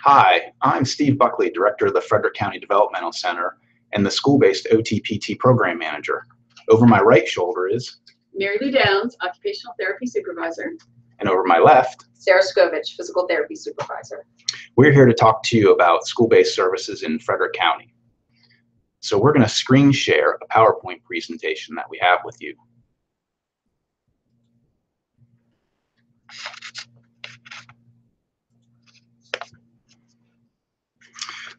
Hi, I'm Steve Buckley, Director of the Frederick County Developmental Center and the school-based OT-PT Program Manager. Over my right shoulder is Mary Lou Downs, Occupational Therapy Supervisor. And over my left, Sarah Skovich, Physical Therapy Supervisor. We're here to talk to you about school-based services in Frederick County. So we're going to screen share a PowerPoint presentation that we have with you.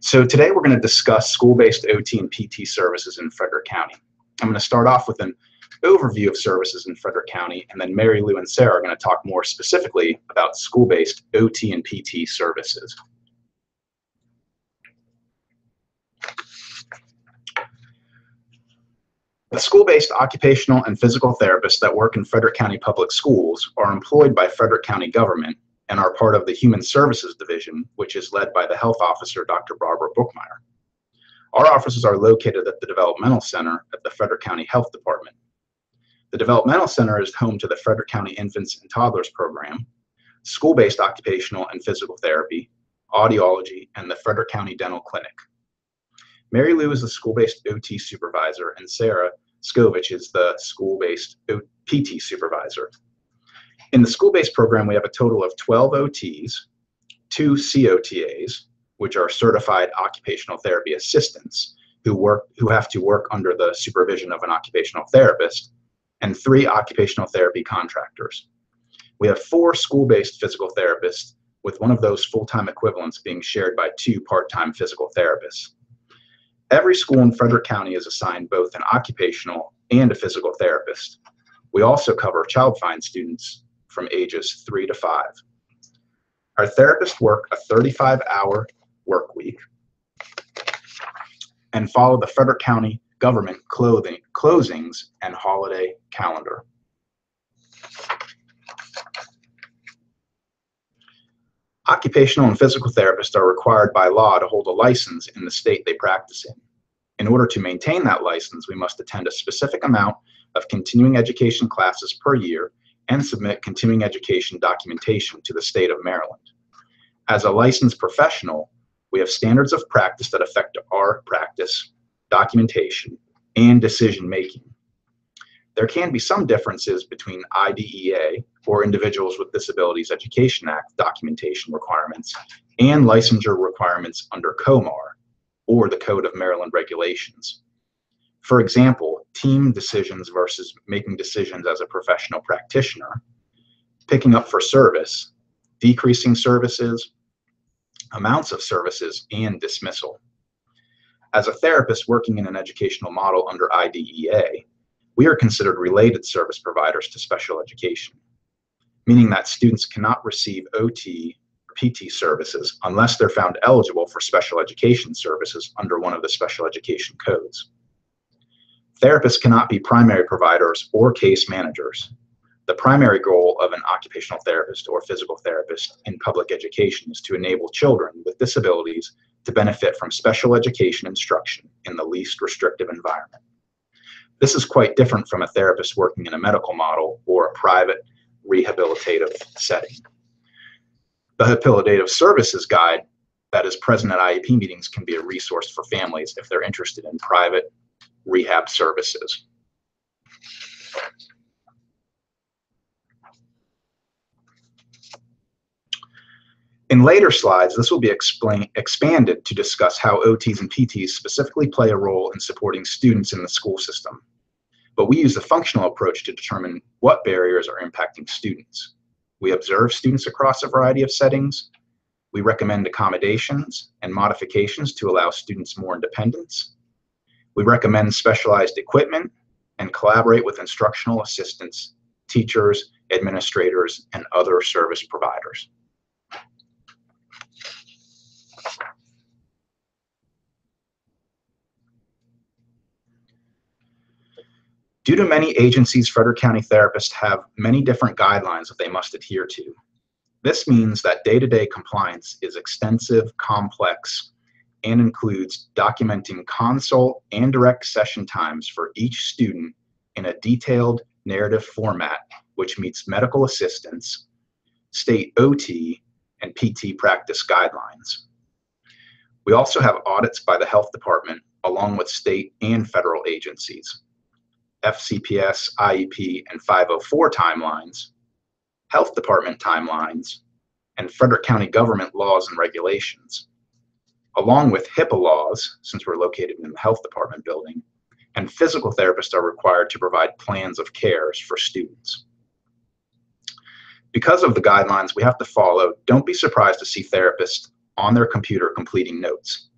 So today we're going to discuss school-based OT and PT services in Frederick County. I'm going to start off with an overview of services in Frederick County, and then Mary Lou and Sarah are going to talk more specifically about school-based OT and PT services. The school-based occupational and physical therapists that work in Frederick County Public Schools are employed by Frederick County government and are part of the Human Services Division, which is led by the health officer, Dr. Barbara Bookmeyer. Our offices are located at the Developmental Center at the Frederick County Health Department. The Developmental Center is home to the Frederick County Infants and Toddlers Program, school-based occupational and physical therapy, audiology, and the Frederick County Dental Clinic. Mary Lou is the school-based OT supervisor, and Sarah Skovich is the school-based PT supervisor. In the school-based program, we have a total of 12 OTs, 2 COTAs, which are certified occupational therapy assistants who have to work under the supervision of an occupational therapist, and 3 occupational therapy contractors. We have 4 school-based physical therapists, with one of those full-time equivalents being shared by 2 part-time physical therapists. Every school in Frederick County is assigned both an occupational and a physical therapist. We also cover Child Find students from ages 3 to 5. Our therapists work a 35-hour work week and follow the Frederick County government closings and holiday calendar. Occupational and physical therapists are required by law to hold a license in the state they practice in. In order to maintain that license, we must attend a specific amount of continuing education classes per year and submit continuing education documentation to the state of Maryland. As a licensed professional, we have standards of practice that affect our practice, documentation, and decision-making. There can be some differences between IDEA, or Individuals with Disabilities Education Act, documentation requirements and licensure requirements under COMAR, or the Code of Maryland Regulations. For example, team decisions versus making decisions as a professional practitioner, picking up for service, decreasing services, amounts of services, and dismissal. As a therapist working in an educational model under IDEA, we are considered related service providers to special education, meaning that students cannot receive OT or PT services unless they're found eligible for special education services under one of the special education codes. Therapists cannot be primary providers or case managers. The primary goal of an occupational therapist or physical therapist in public education is to enable children with disabilities to benefit from special education instruction in the least restrictive environment. This is quite different from a therapist working in a medical model or a private rehabilitative setting. The Rehabilitative Services Guide that is present at IEP meetings can be a resource for families if they're interested in private rehab services. In later slides, this will be expanded to discuss how OTs and PTs specifically play a role in supporting students in the school system. But we use the functional approach to determine what barriers are impacting students. We observe students across a variety of settings. We recommend accommodations and modifications to allow students more independence. We recommend specialized equipment and collaborate with instructional assistants, teachers, administrators, and other service providers. Due to many agencies, Frederick County therapists have many different guidelines that they must adhere to. This means that day-to-day compliance is extensive, complex, and includes documenting consult and direct session times for each student in a detailed narrative format, which meets medical assistance, state OT, and PT practice guidelines. We also have audits by the health department along with state and federal agencies, FCPS, IEP, and 504 timelines, health department timelines, and Frederick County government laws and regulations, along with HIPAA laws, since we're located in the health department building, and physical therapists are required to provide plans of cares for students. Because of the guidelines we have to follow, don't be surprised to see therapists on their computer completing notes.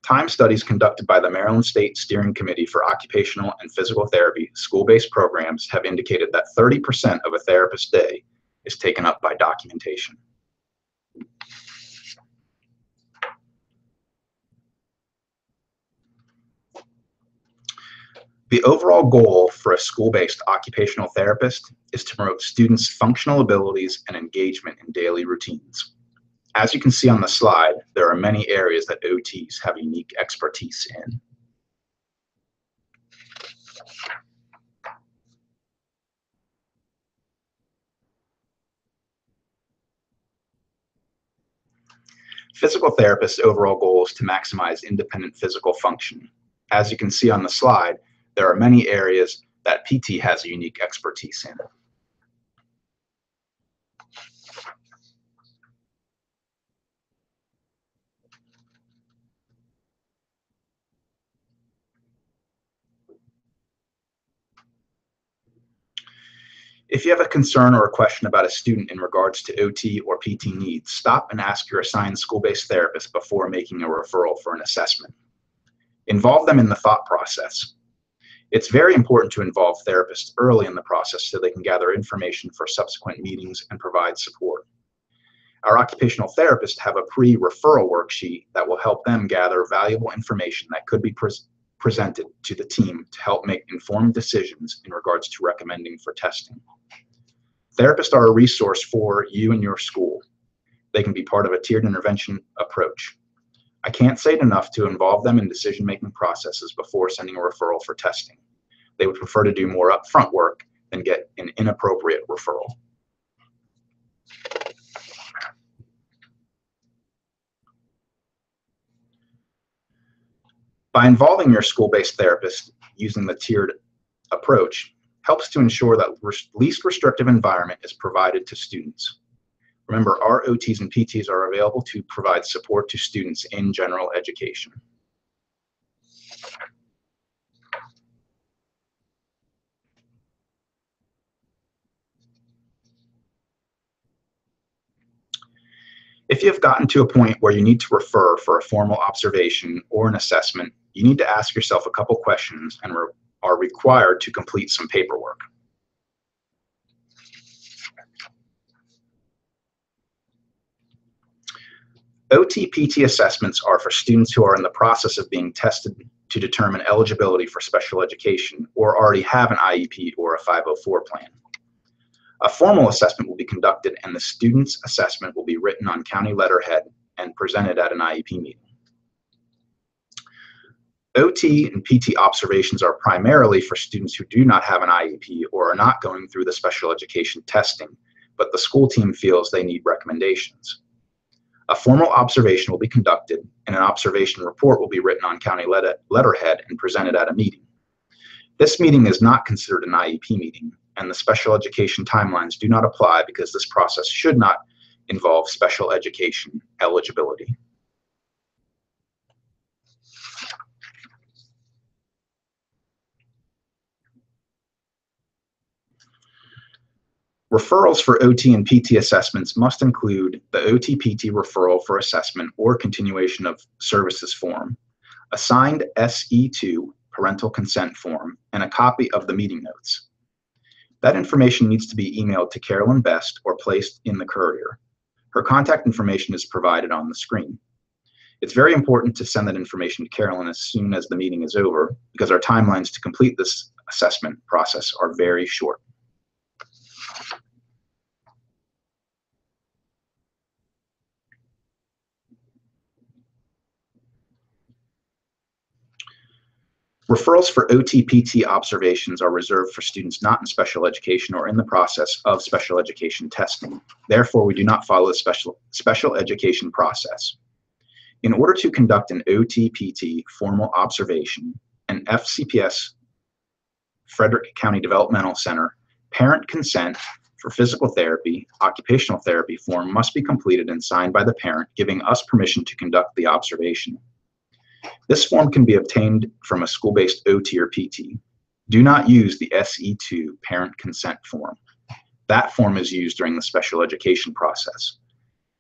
Time studies conducted by the Maryland State Steering Committee for Occupational and Physical Therapy school-based programs have indicated that 30% of a therapist's day is taken up by documentation. The overall goal for a school-based occupational therapist is to promote students' functional abilities and engagement in daily routines. As you can see on the slide, there are many areas that OTs have unique expertise in. Physical therapists' overall goal is to maximize independent physical function. As you can see on the slide, there are many areas that PT has a unique expertise in. If you have a concern or a question about a student in regards to OT or PT needs, stop and ask your assigned school-based therapist before making a referral for an assessment. Involve them in the thought process. It's very important to involve therapists early in the process so they can gather information for subsequent meetings and provide support. Our occupational therapists have a pre-referral worksheet that will help them gather valuable information that could be presented to the team to help make informed decisions in regards to recommending for testing. Therapists are a resource for you and your school. They can be part of a tiered intervention approach. I can't say it enough to involve them in decision-making processes before sending a referral for testing. They would prefer to do more upfront work than get an inappropriate referral. By involving your school-based therapist using the tiered approach helps to ensure that least restrictive environment is provided to students. Remember, our OTs and PTs are available to provide support to students in general education. If you have gotten to a point where you need to refer for a formal observation or an assessment, you need to ask yourself a couple questions and are required to complete some paperwork. OT-PT assessments are for students who are in the process of being tested to determine eligibility for special education or already have an IEP or a 504 plan. A formal assessment will be conducted and the student's assessment will be written on county letterhead and presented at an IEP meeting. OT and PT observations are primarily for students who do not have an IEP or are not going through the special education testing, but the school team feels they need recommendations. A formal observation will be conducted and an observation report will be written on county letterhead and presented at a meeting. This meeting is not considered an IEP meeting, and the special education timelines do not apply because this process should not involve special education eligibility. Referrals for OT and PT assessments must include the OT-PT referral for assessment or continuation of services form, a signed SE2 parental consent form, and a copy of the meeting notes. That information needs to be emailed to Carolyn Best or placed in the courier. Her contact information is provided on the screen. It's very important to send that information to Carolyn as soon as the meeting is over because our timelines to complete this assessment process are very short. Referrals for OT-PT observations are reserved for students not in special education or in the process of special education testing. Therefore, we do not follow the special education process. In order to conduct an OT-PT formal observation, an FCPS Frederick County Developmental Center parent consent for physical therapy, occupational therapy form must be completed and signed by the parent, giving us permission to conduct the observation. This form can be obtained from a school-based OT or PT. Do not use the SE2 parent consent form. That form is used during the special education process.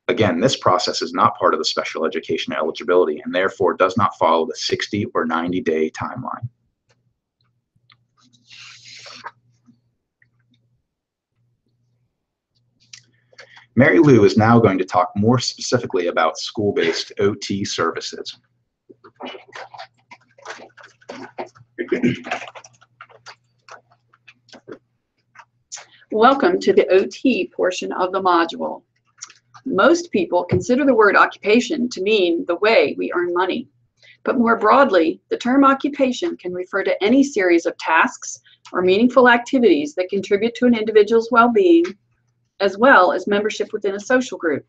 Again, this process is not part of the special education eligibility and therefore does not follow the 60 or 90-day timeline. Mary Lou is now going to talk more specifically about school-based OT services. Welcome to the OT portion of the module. Most people consider the word occupation to mean the way we earn money. But more broadly, the term occupation can refer to any series of tasks or meaningful activities that contribute to an individual's well-being, as well as membership within a social group.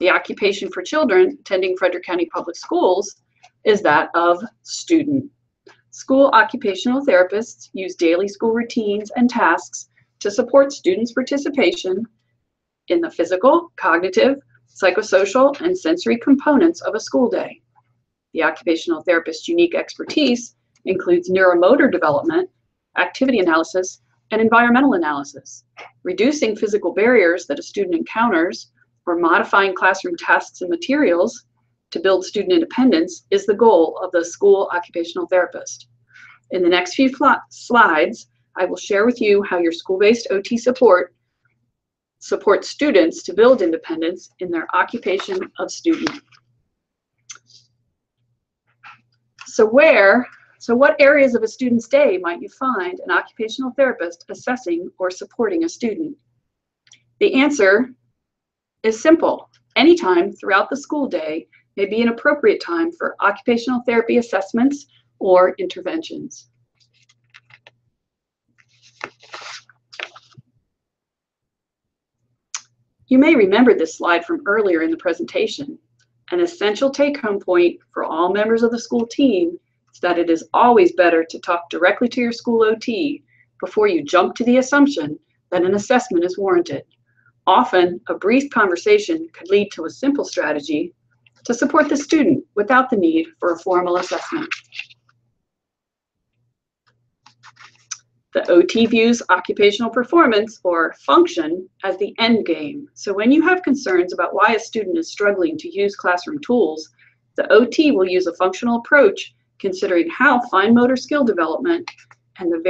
The occupation for children attending Frederick County Public Schools is that of student. School occupational therapists use daily school routines and tasks to support students' participation in the physical, cognitive, psychosocial, and sensory components of a school day. The occupational therapist's unique expertise includes neuromotor development, activity analysis, and environmental analysis. Reducing physical barriers that a student encounters or modifying classroom tasks and materials to build student independence is the goal of the school occupational therapist. In the next few slides, I will share with you how your school-based OT supports students to build independence in their occupation of student. So what areas of a student's day might you find an occupational therapist assessing or supporting a student? The answer is simple. Anytime throughout the school day may be an appropriate time for occupational therapy assessments or interventions. You may remember this slide from earlier in the presentation. An essential take-home point for all members of the school team is that it is always better to talk directly to your school OT before you jump to the assumption that an assessment is warranted. Often, a brief conversation could lead to a simple strategy to support the student without the need for a formal assessment. The OT views occupational performance or function as the end game. So when you have concerns about why a student is struggling to use classroom tools, the OT will use a functional approach considering how fine motor skill development and the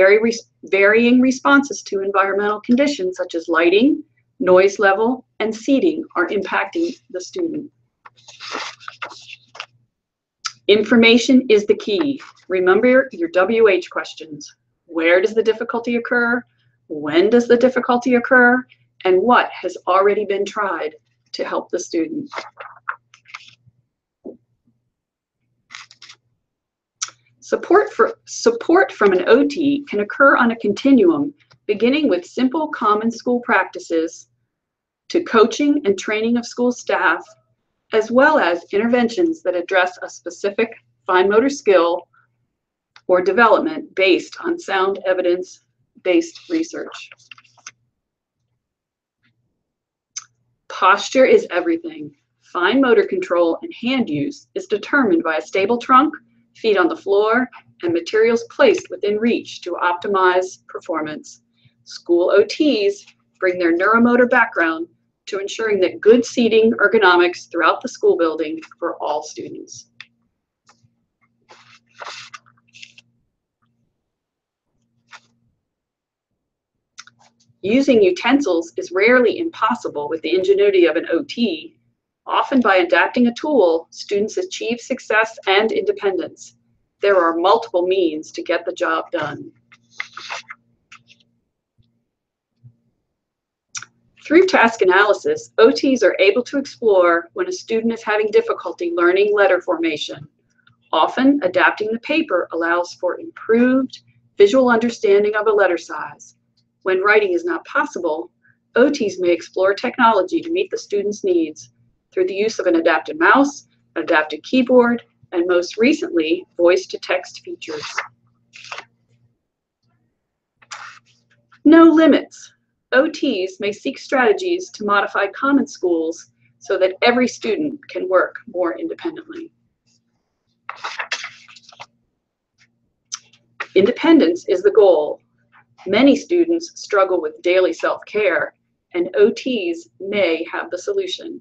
varying responses to environmental conditions such as lighting, noise level, and seating are impacting the student. Information is the key. Remember your WH questions. Where does the difficulty occur? When does the difficulty occur? And what has already been tried to help the student? Support from an OT can occur on a continuum, beginning with simple common school practices to coaching and training of school staff, as well as interventions that address a specific fine motor skill or development based on sound evidence-based research. Posture is everything. Fine motor control and hand use is determined by a stable trunk, feet on the floor, and materials placed within reach to optimize performance. School OTs bring their neuromotor background to ensuring that good seating ergonomics throughout the school building for all students. Using utensils is rarely impossible with the ingenuity of an OT. Often by adapting a tool, students achieve success and independence. There are multiple means to get the job done. Through task analysis, OTs are able to explore when a student is having difficulty learning letter formation. Often, adapting the paper allows for improved visual understanding of a letter size. When writing is not possible, OTs may explore technology to meet the student's needs through the use of an adapted mouse, adaptive keyboard, and most recently, voice-to-text features. No limits. OTs may seek strategies to modify common schools so that every student can work more independently. Independence is the goal. Many students struggle with daily self-care, and OTs may have the solution.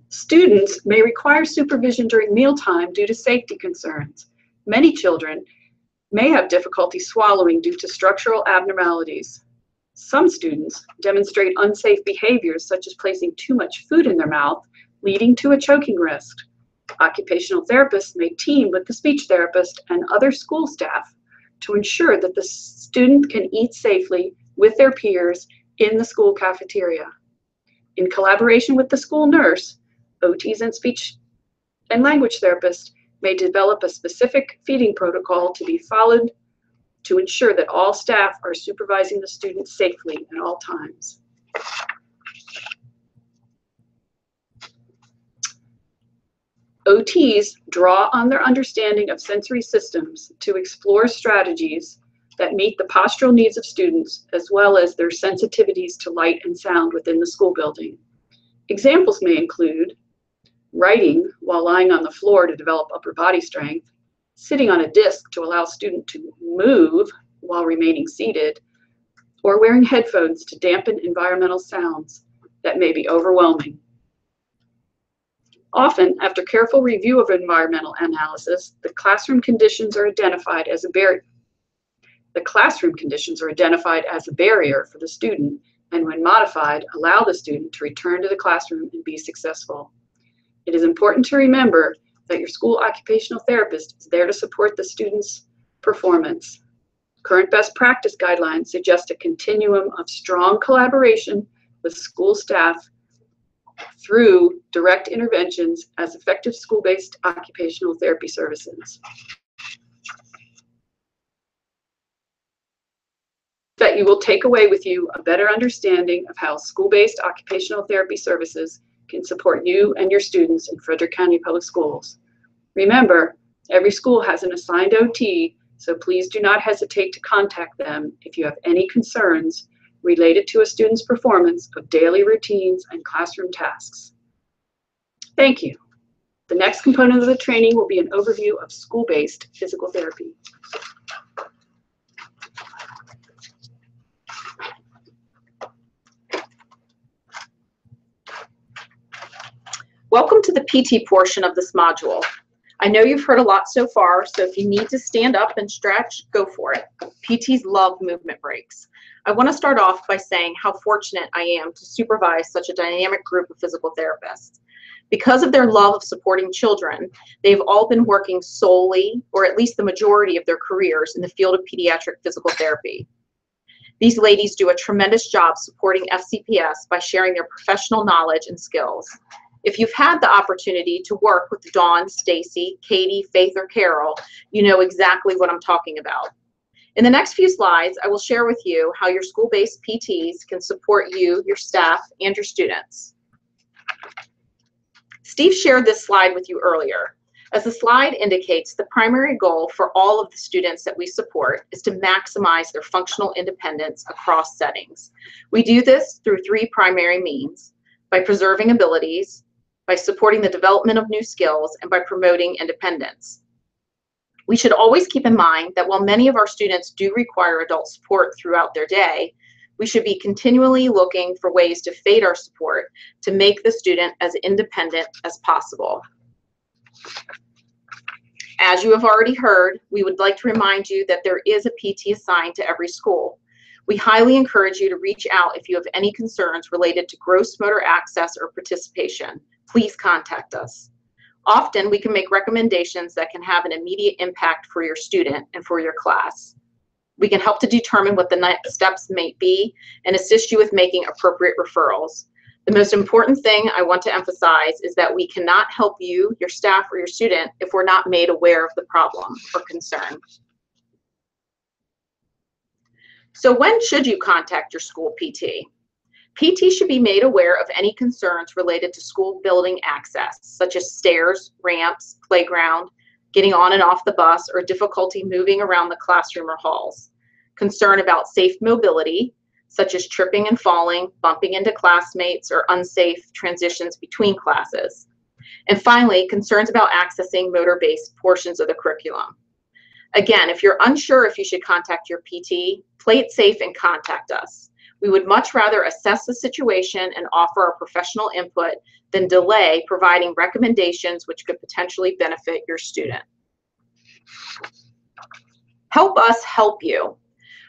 Students may require supervision during mealtime due to safety concerns. Many children may have difficulty swallowing due to structural abnormalities. Some students demonstrate unsafe behaviors such as placing too much food in their mouth, leading to a choking risk. Occupational therapists may team with the speech therapist and other school staff to ensure that the student can eat safely with their peers in the school cafeteria. In collaboration with the school nurse, OTs and speech and language therapists may develop a specific feeding protocol to be followed to ensure that all staff are supervising the student safely at all times. OTs draw on their understanding of sensory systems to explore strategies that meet the postural needs of students as well as their sensitivities to light and sound within the school building. Examples may include writing while lying on the floor to develop upper body strength, sitting on a disc to allow student to move while remaining seated, or wearing headphones to dampen environmental sounds that may be overwhelming. Often, after careful review of environmental analysis, the classroom conditions are identified as a barrier for the student, and when modified, allow the student to return to the classroom and be successful. It is important to remember that your school occupational therapist is there to support the student's performance. Current best practice guidelines suggest a continuum of strong collaboration with school staff through direct interventions as effective school-based occupational therapy services. That you will take away with you a better understanding of how school-based occupational therapy services can support you and your students in Frederick County Public Schools. Remember, every school has an assigned OT, so please do not hesitate to contact them if you have any concerns related to a student's performance of daily routines and classroom tasks. Thank you. The next component of the training will be an overview of school-based physical therapy. Welcome to the PT portion of this module. I know you've heard a lot so far, so if you need to stand up and stretch, go for it. PTs love movement breaks. I want to start off by saying how fortunate I am to supervise such a dynamic group of physical therapists. Because of their love of supporting children, they've all been working solely, or at least the majority of their careers, in the field of pediatric physical therapy. These ladies do a tremendous job supporting FCPS by sharing their professional knowledge and skills. If you've had the opportunity to work with Dawn, Stacy, Katie, Faith, or Carol, you know exactly what I'm talking about. In the next few slides, I will share with you how your school-based PTs can support you, your staff, and your students. Steve shared this slide with you earlier. As the slide indicates, the primary goal for all of the students that we support is to maximize their functional independence across settings. We do this through three primary means: by preserving abilities, by supporting the development of new skills, and by promoting independence. We should always keep in mind that while many of our students do require adult support throughout their day, we should be continually looking for ways to fade our support to make the student as independent as possible. As you have already heard, we would like to remind you that there is a PT assigned to every school. We highly encourage you to reach out if you have any concerns related to gross motor access or participation. Please contact us. Often we can make recommendations that can have an immediate impact for your student and for your class. We can help to determine what the next steps may be and assist you with making appropriate referrals. The most important thing I want to emphasize is that we cannot help you, your staff, or your student if we're not made aware of the problem or concern. So when should you contact your school PT? PT should be made aware of any concerns related to school building access, such as stairs, ramps, playground, getting on and off the bus, or difficulty moving around the classroom or halls. Concern about safe mobility, such as tripping and falling, bumping into classmates, or unsafe transitions between classes. And finally, concerns about accessing motor-based portions of the curriculum. Again, if you're unsure if you should contact your PT, play it safe and contact us. We would much rather assess the situation and offer our professional input than delay providing recommendations which could potentially benefit your student. Help us help you.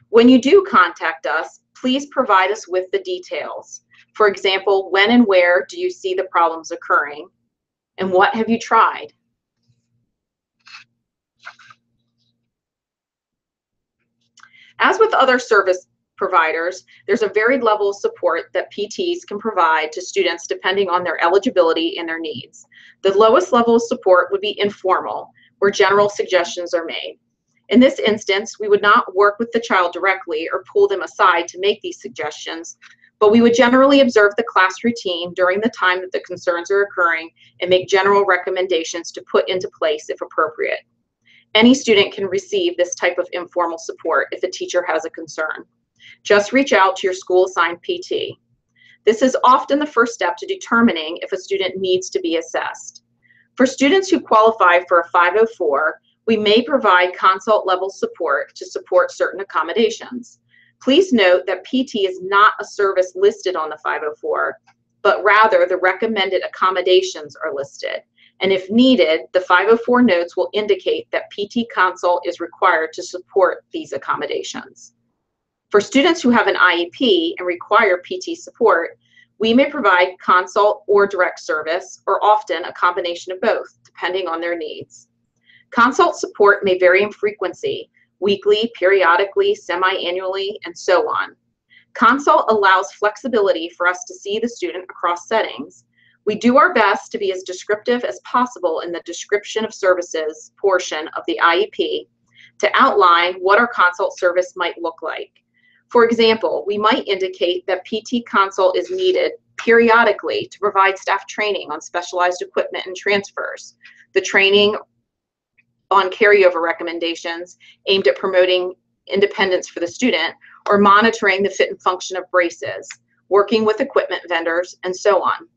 When you do contact us, please provide us with the details. For example, when and where do you see the problems occurring? And what have you tried? As with other service providers, there's a varied level of support that PTs can provide to students depending on their eligibility and their needs. The lowest level of support would be informal, where general suggestions are made. In this instance, we would not work with the child directly or pull them aside to make these suggestions, but we would generally observe the class routine during the time that the concerns are occurring and make general recommendations to put into place if appropriate. Any student can receive this type of informal support if a teacher has a concern. Just reach out to your school-assigned PT. This is often the first step to determining if a student needs to be assessed. For students who qualify for a 504, we may provide consult-level support to support certain accommodations. Please note that PT is not a service listed on the 504, but rather the recommended accommodations are listed. And if needed, the 504 notes will indicate that PT consult is required to support these accommodations. For students who have an IEP and require PT support, we may provide consult or direct service, or often a combination of both, depending on their needs. Consult support may vary in frequency, weekly, periodically, semi-annually, and so on. Consult allows flexibility for us to see the student across settings. We do our best to be as descriptive as possible in the description of services portion of the IEP to outline what our consult service might look like. For example, we might indicate that PT consult is needed periodically to provide staff training on specialized equipment and transfers, the training on carryover recommendations aimed at promoting independence for the student, or monitoring the fit and function of braces, working with equipment vendors, and so on.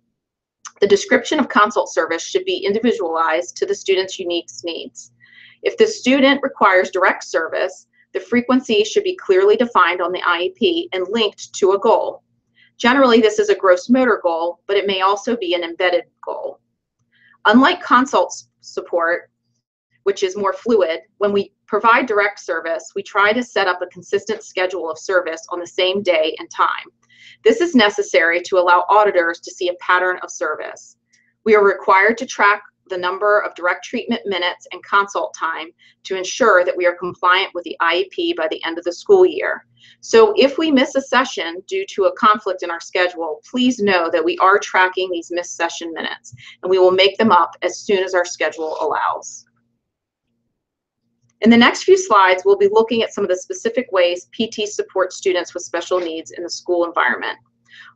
The description of consult service should be individualized to the student's unique needs. If the student requires direct service, the frequency should be clearly defined on the IEP and linked to a goal. Generally, this is a gross motor goal, but it may also be an embedded goal. Unlike consult support, which is more fluid, when we provide direct service, we try to set up a consistent schedule of service on the same day and time. This is necessary to allow auditors to see a pattern of service. We are required to track the number of direct treatment minutes and consult time to ensure that we are compliant with the IEP by the end of the school year. So if we miss a session due to a conflict in our schedule, please know that we are tracking these missed session minutes, and we will make them up as soon as our schedule allows. In the next few slides, we'll be looking at some of the specific ways PT supports students with special needs in the school environment.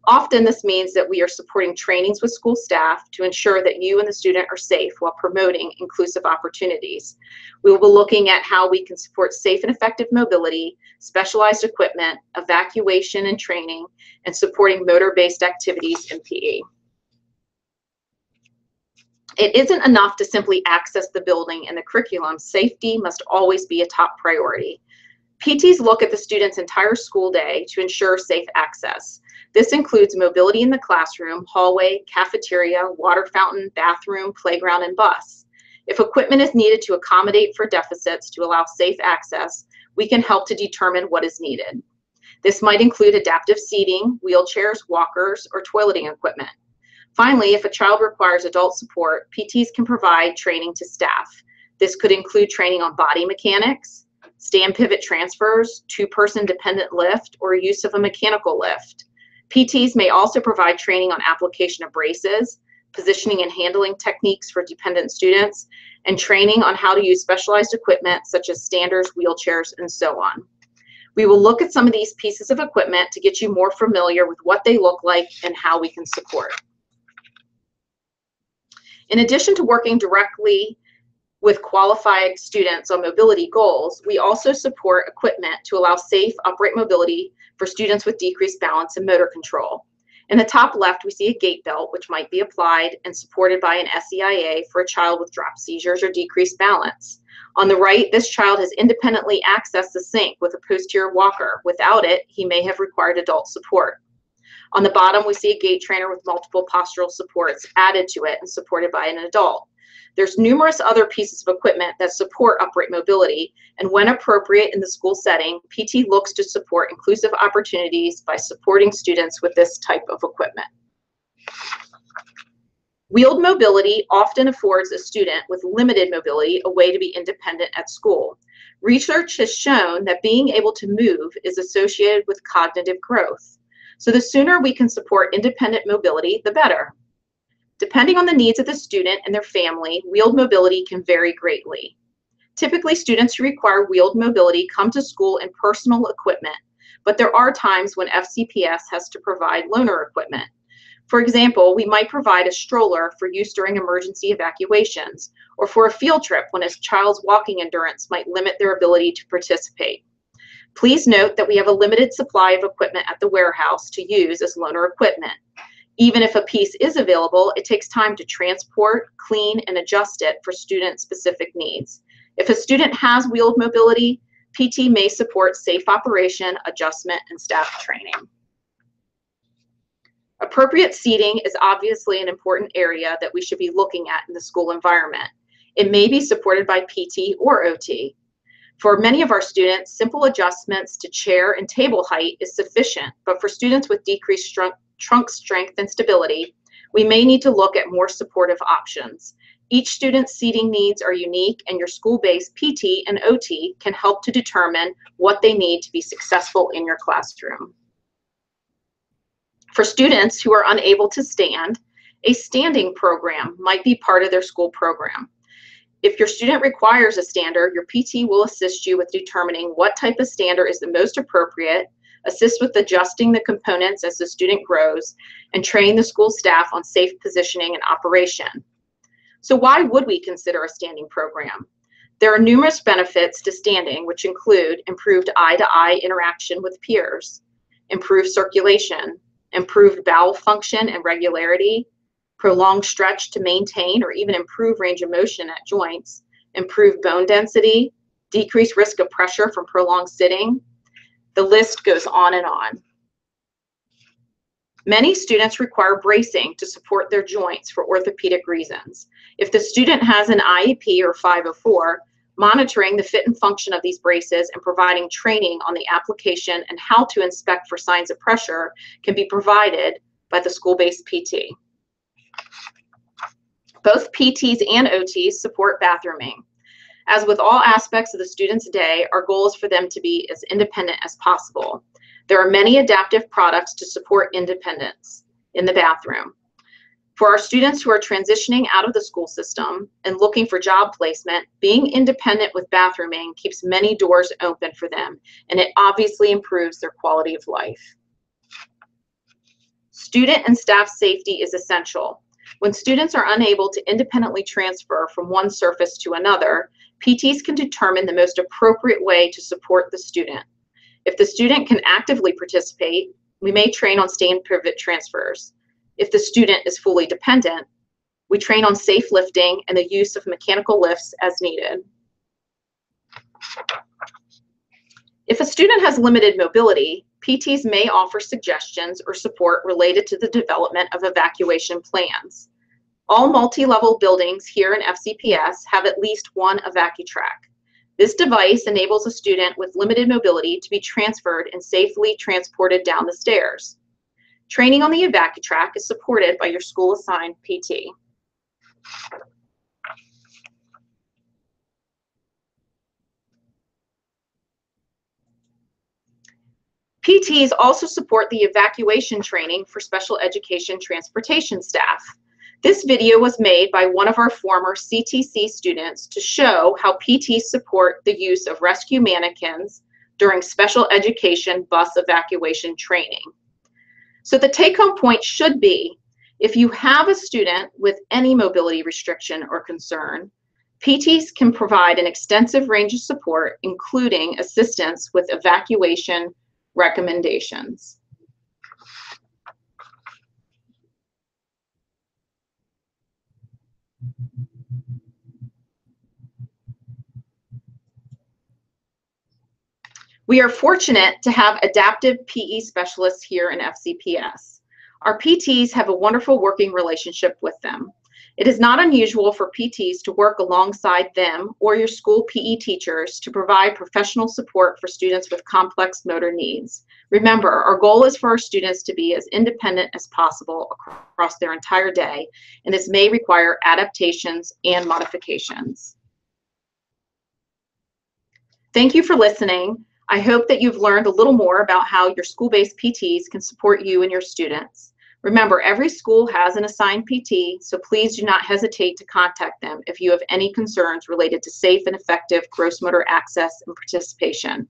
Often this means that we are supporting trainings with school staff to ensure that you and the student are safe while promoting inclusive opportunities. We will be looking at how we can support safe and effective mobility, specialized equipment, evacuation and training, and supporting motor-based activities in PE. It isn't enough to simply access the building and the curriculum. Safety must always be a top priority. PTs look at the student's entire school day to ensure safe access. This includes mobility in the classroom, hallway, cafeteria, water fountain, bathroom, playground, and bus. If equipment is needed to accommodate for deficits to allow safe access, we can help to determine what is needed. This might include adaptive seating, wheelchairs, walkers, or toileting equipment. Finally, if a child requires adult support, PTs can provide training to staff. This could include training on body mechanics, stand pivot transfers, two-person dependent lift, or use of a mechanical lift. PTs may also provide training on application of braces, positioning and handling techniques for dependent students, and training on how to use specialized equipment such as standers, wheelchairs, and so on. We will look at some of these pieces of equipment to get you more familiar with what they look like and how we can support. In addition to working directly with qualified students on mobility goals, we also support equipment to allow safe upright mobility for students with decreased balance and motor control. In the top left, we see a gait belt, which might be applied and supported by an SEIA for a child with drop seizures or decreased balance. On the right, this child has independently accessed the sink with a posterior walker. Without it, he may have required adult support. On the bottom, we see a gait trainer with multiple postural supports added to it and supported by an adult. There's numerous other pieces of equipment that support upright mobility, and when appropriate in the school setting, PT looks to support inclusive opportunities by supporting students with this type of equipment. Wheeled mobility often affords a student with limited mobility a way to be independent at school. Research has shown that being able to move is associated with cognitive growth. So the sooner we can support independent mobility, the better. Depending on the needs of the student and their family, wheeled mobility can vary greatly. Typically, students who require wheeled mobility come to school in personal equipment, but there are times when FCPS has to provide loaner equipment. For example, we might provide a stroller for use during emergency evacuations, or for a field trip when a child's walking endurance might limit their ability to participate. Please note that we have a limited supply of equipment at the warehouse to use as loaner equipment. Even if a piece is available, it takes time to transport, clean, and adjust it for student-specific needs. If a student has wheeled mobility, PT may support safe operation, adjustment, and staff training. Appropriate seating is obviously an important area that we should be looking at in the school environment. It may be supported by PT or OT. For many of our students, simple adjustments to chair and table height is sufficient, but for students with decreased trunk strength and stability, we may need to look at more supportive options. Each student's seating needs are unique, and your school-based PT and OT can help to determine what they need to be successful in your classroom. For students who are unable to stand, a standing program might be part of their school program. If your student requires a stander, your PT will assist you with determining what type of stander is the most appropriate, assist with adjusting the components as the student grows, and train the school staff on safe positioning and operation. So why would we consider a standing program? There are numerous benefits to standing, which include improved eye-to-eye interaction with peers, improved circulation, improved bowel function and regularity, prolonged stretch to maintain or even improve range of motion at joints, improved bone density, decreased risk of pressure from prolonged sitting. The list goes on and on. Many students require bracing to support their joints for orthopedic reasons. If the student has an IEP or 504, monitoring the fit and function of these braces and providing training on the application and how to inspect for signs of pressure can be provided by the school-based PT. Both PTs and OTs support bathrooming. As with all aspects of the student's day, our goal is for them to be as independent as possible. There are many adaptive products to support independence in the bathroom. For our students who are transitioning out of the school system and looking for job placement, being independent with bathrooming keeps many doors open for them, and it obviously improves their quality of life. Student and staff safety is essential. When students are unable to independently transfer from one surface to another, PTs can determine the most appropriate way to support the student. If the student can actively participate, we may train on stand pivot transfers. If the student is fully dependent, we train on safe lifting and the use of mechanical lifts as needed. If a student has limited mobility, PTs may offer suggestions or support related to the development of evacuation plans. All multi-level buildings here in FCPS have at least one EvacuTrack. This device enables a student with limited mobility to be transferred and safely transported down the stairs. Training on the EvacuTrack is supported by your school-assigned PT. PTs also support the evacuation training for special education transportation staff. This video was made by one of our former CTC students to show how PTs support the use of rescue mannequins, during special education bus evacuation training. So the take-home point should be, if you have a student with any mobility restriction or concern, PTs can provide an extensive range of support, including assistance with evacuation recommendations. We are fortunate to have adaptive PE specialists here in FCPS. Our PTs have a wonderful working relationship with them. It is not unusual for PTs to work alongside them or your school PE teachers to provide professional support for students with complex motor needs. Remember, our goal is for our students to be as independent as possible across their entire day, and this may require adaptations and modifications. Thank you for listening. I hope that you've learned a little more about how your school-based PTs can support you and your students. Remember, every school has an assigned PT, so please do not hesitate to contact them if you have any concerns related to safe and effective gross motor access and participation.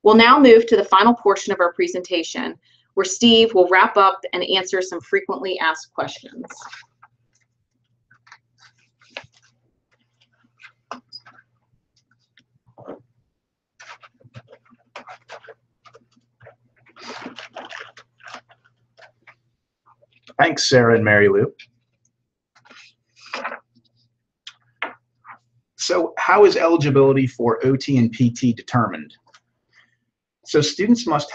We'll now move to the final portion of our presentation, where Steve will wrap up and answer some frequently asked questions. Thanks, Sarah and Mary Lou. So how is eligibility for OT and PT determined? So students must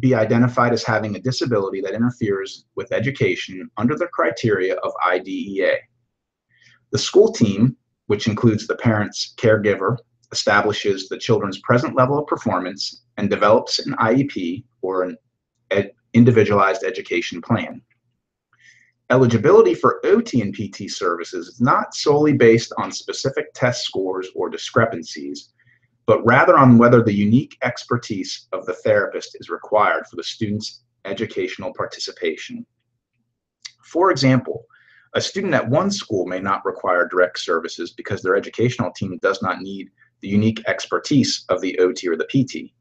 be identified as having a disability that interferes with education under the criteria of IDEA. The school team, which includes the parent's caregiver, establishes the children's present level of performance and develops an IEP, or an individualized education plan. Eligibility for OT and PT services is not solely based on specific test scores or discrepancies, but rather on whether the unique expertise of the therapist is required for the student's educational participation. For example, a student at one school may not require direct services because their educational team does not need the unique expertise of the OT or the PT.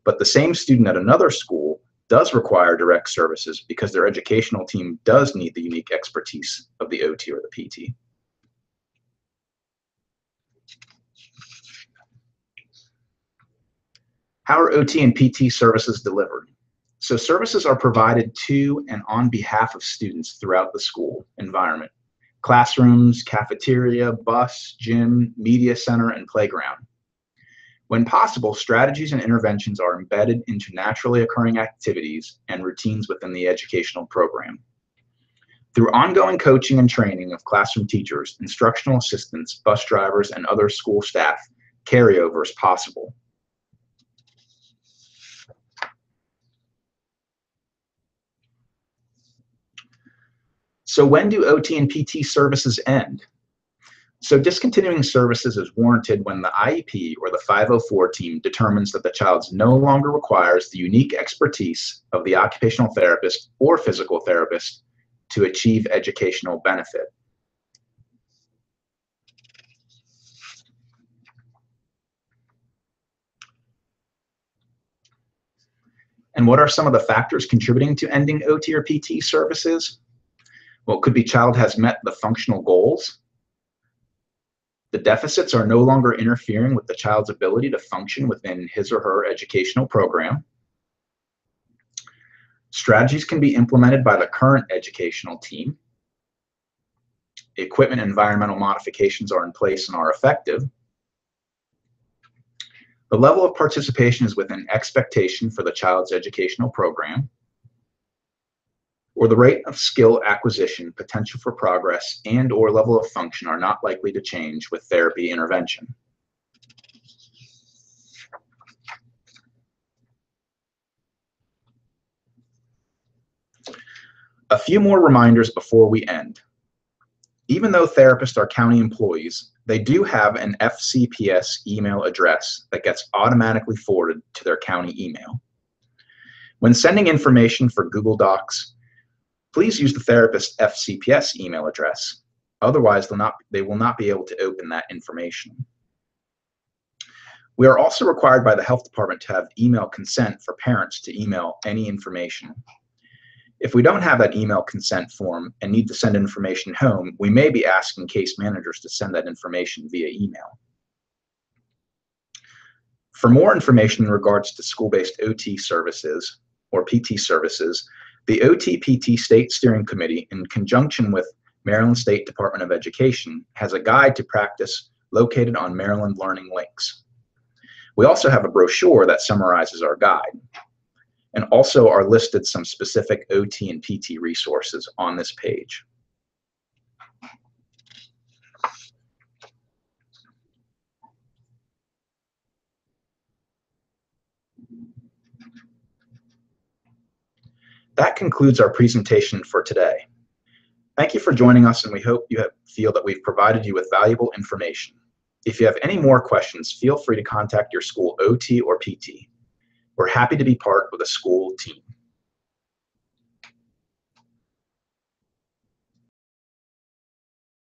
But the same student at another school does require direct services because their educational team does need the unique expertise of the OT or the PT. How are OT and PT services delivered? So services are provided to and on behalf of students throughout the school environment: classrooms, cafeteria, bus, gym, media center, and playground. When possible, strategies and interventions are embedded into naturally occurring activities and routines within the educational program. Through ongoing coaching and training of classroom teachers, instructional assistants, bus drivers, and other school staff, carryover is possible. So when do OT and PT services end? So discontinuing services is warranted when the IEP or the 504 team determines that the child no longer requires the unique expertise of the occupational therapist or physical therapist to achieve educational benefit. And what are some of the factors contributing to ending OT or PT services? Well, it could be child has met the functional goals. The deficits are no longer interfering with the child's ability to function within his or her educational program. Strategies can be implemented by the current educational team. Equipment and environmental modifications are in place and are effective. The level of participation is within expectation for the child's educational program. Or the rate of skill acquisition, potential for progress, and or level of function are not likely to change with therapy intervention. A few more reminders before we end. Even though therapists are county employees, they do have an FCPS email address that gets automatically forwarded to their county email. When sending information for Google Docs, please use the therapist's FCPS email address. Otherwise, they will not be able to open that information. We are also required by the health department to have email consent for parents to email any information. If we don't have that email consent form and need to send information home, we may be asking case managers to send that information via email. For more information in regards to school-based OT services or PT services, the OT-PT State Steering Committee, in conjunction with Maryland State Department of Education, has a guide to practice located on Maryland Learning Links. We also have a brochure that summarizes our guide, and also are listed some specific OT and PT resources on this page. That concludes our presentation for today. Thank you for joining us, and we hope you feel that we've provided you with valuable information. If you have any more questions, feel free to contact your school OT or PT. We're happy to be part of the school team.